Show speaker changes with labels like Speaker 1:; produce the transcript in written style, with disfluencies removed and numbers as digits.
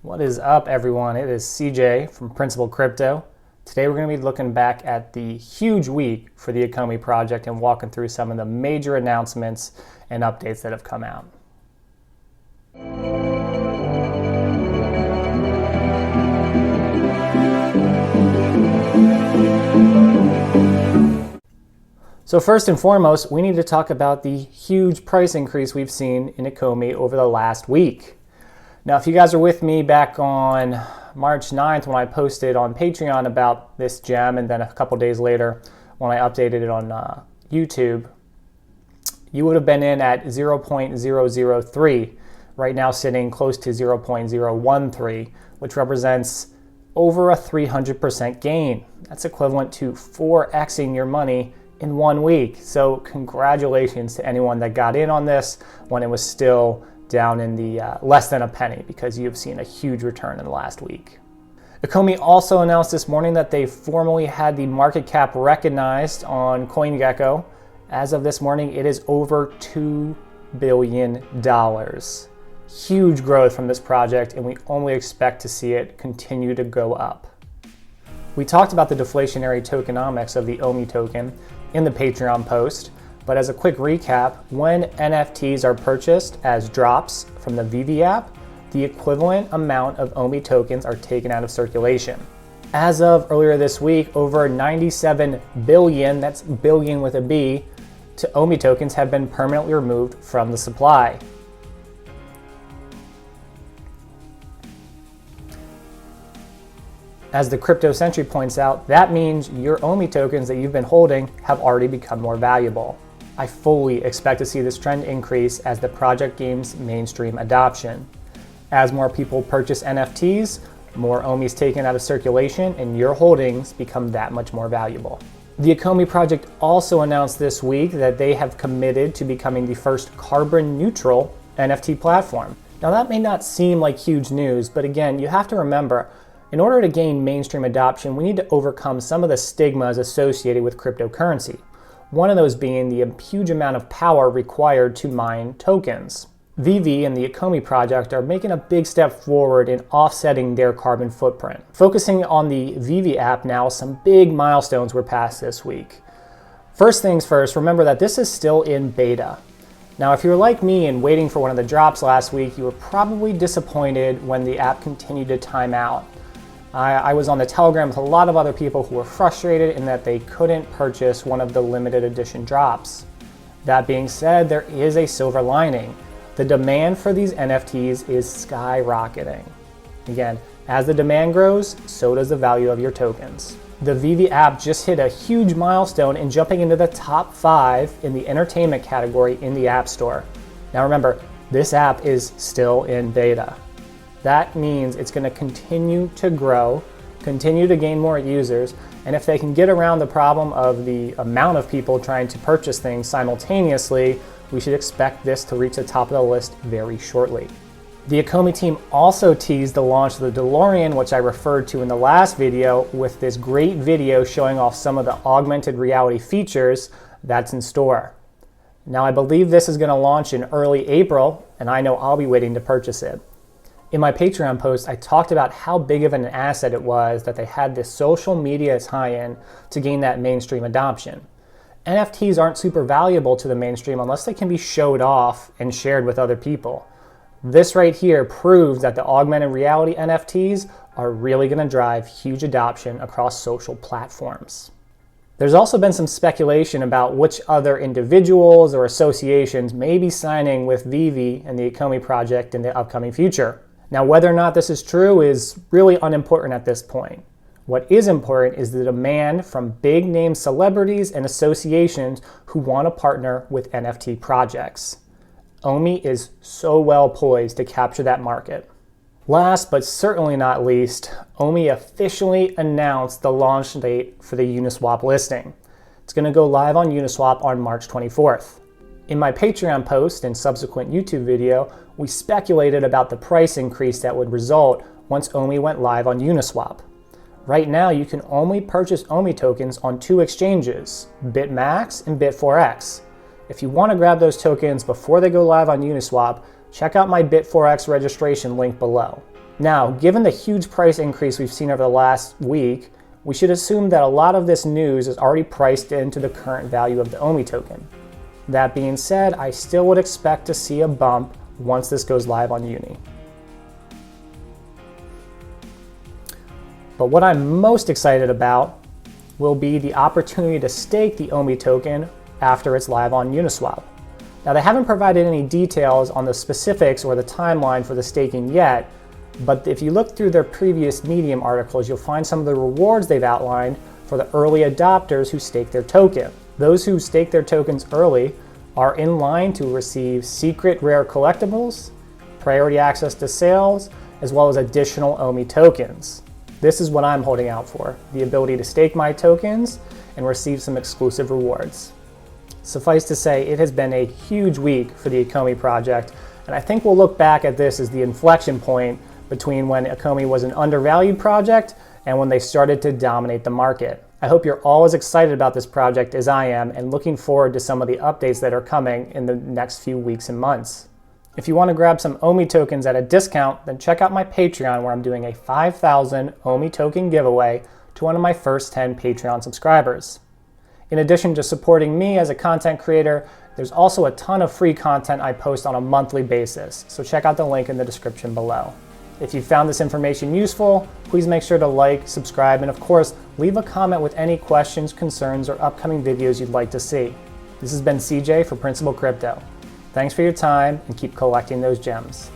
Speaker 1: What is up, everyone? It is CJ from Principal Crypto. Today we're going to be looking back at the huge week for the ECOMI project and walking through some of the major announcements and updates that have come out. So first and foremost, we need to talk about the huge price increase we've seen in ECOMI over the last week. Now, if you guys are with me back on March 9th when I posted on Patreon about this gem, and then a couple days later when I updated it on YouTube, you would have been in at 0.003, right now sitting close to 0.013, which represents over a 300% gain. That's equivalent to 4xing your money in 1 week. So congratulations to anyone that got in on this when it was still down in the less than a penny, because you've seen a huge return in the last week. ECOMI also announced this morning that they formally had the market cap recognized on CoinGecko. As of this morning, it is over $2 billion. Huge growth from this project, and we only expect to see it continue to go up. We talked about the deflationary tokenomics of the OMI token in the Patreon post, but as a quick recap, when NFTs are purchased as drops from the VeVe app, the equivalent amount of OMI tokens are taken out of circulation. As of earlier this week, over 97 billion, that's billion with a B, to OMI tokens have been permanently removed from the supply. As the Crypto Century points out, that means your OMI tokens that you've been holding have already become more valuable. I fully expect to see this trend increase as the project gains mainstream adoption. As more people purchase NFTs, more OMIs taken out of circulation, and your holdings become that much more valuable. The ECOMI project also announced this week that they have committed to becoming the first carbon neutral NFT platform. Now, that may not seem like huge news, but again, you have to remember, in order to gain mainstream adoption, we need to overcome some of the stigmas associated with cryptocurrency. One of those being the huge amount of power required to mine tokens. VeVe and the ECOMI project are making a big step forward in offsetting their carbon footprint. Focusing on the VeVe app now, some big milestones were passed this week. First things first, remember that this is still in beta. Now, if you're like me and waiting for one of the drops last week, you were probably disappointed when the app continued to time out. I was on the Telegram with a lot of other people who were frustrated in that they couldn't purchase one of the limited edition drops. That being said, there is a silver lining. The demand for these NFTs is skyrocketing. Again, as the demand grows, so does the value of your tokens. The VeVe app just hit a huge milestone in jumping into the top 5 in the entertainment category in the App Store. Now remember, this app is still in beta. That means it's going to continue to grow, continue to gain more users, and if they can get around the problem of the amount of people trying to purchase things simultaneously, we should expect this to reach the top of the list very shortly. The ECOMI team also teased the launch of the DeLorean, which I referred to in the last video, with this great video showing off some of the augmented reality features that's in store. Now, I believe this is going to launch in early April, and I know I'll be waiting to purchase it. In my Patreon post, I talked about how big of an asset it was that they had this social media tie-in to gain that mainstream adoption. NFTs aren't super valuable to the mainstream unless they can be showed off and shared with other people. This right here proves that the augmented reality NFTs are really going to drive huge adoption across social platforms. There's also been some speculation about which other individuals or associations may be signing with VeVe and the ECOMI project in the upcoming future. Now, whether or not this is true is really unimportant at this point. What is important is the demand from big name celebrities and associations who want to partner with NFT projects. OMI is so well poised to capture that market. Last but certainly not least, OMI officially announced the launch date for the Uniswap listing. It's going to go live on Uniswap on March 24th. In my Patreon post and subsequent YouTube video, we speculated about the price increase that would result once OMI went live on Uniswap. Right now, you can only purchase OMI tokens on 2 exchanges, BitMax and Bit4x. If you want to grab those tokens before they go live on Uniswap, check out my Bit4x registration link below. Now, given the huge price increase we've seen over the last week, we should assume that a lot of this news is already priced into the current value of the OMI token. That being said, I still would expect to see a bump once this goes live on Uni. But what I'm most excited about will be the opportunity to stake the OMI token after it's live on Uniswap. Now, they haven't provided any details on the specifics or the timeline for the staking yet, but if you look through their previous Medium articles, you'll find some of the rewards they've outlined for the early adopters who stake their token. Those who stake their tokens early are in line to receive secret rare collectibles, priority access to sales, as well as additional OMI tokens. This is what I'm holding out for, the ability to stake my tokens and receive some exclusive rewards. Suffice to say, it has been a huge week for the ECOMI project, and I think we'll look back at this as the inflection point between when ECOMI was an undervalued project and when they started to dominate the market. I hope you're all as excited about this project as I am and looking forward to some of the updates that are coming in the next few weeks and months. If you want to grab some OMI tokens at a discount, then check out my Patreon where I'm doing a 5,000 OMI token giveaway to one of my first 10 Patreon subscribers. In addition to supporting me as a content creator, there's also a ton of free content I post on a monthly basis, so check out the link in the description below. If you found this information useful, please make sure to like, subscribe, and of course, leave a comment with any questions, concerns, or upcoming videos you'd like to see. This has been CJ for Principal Crypto. Thanks for your time and keep collecting those gems.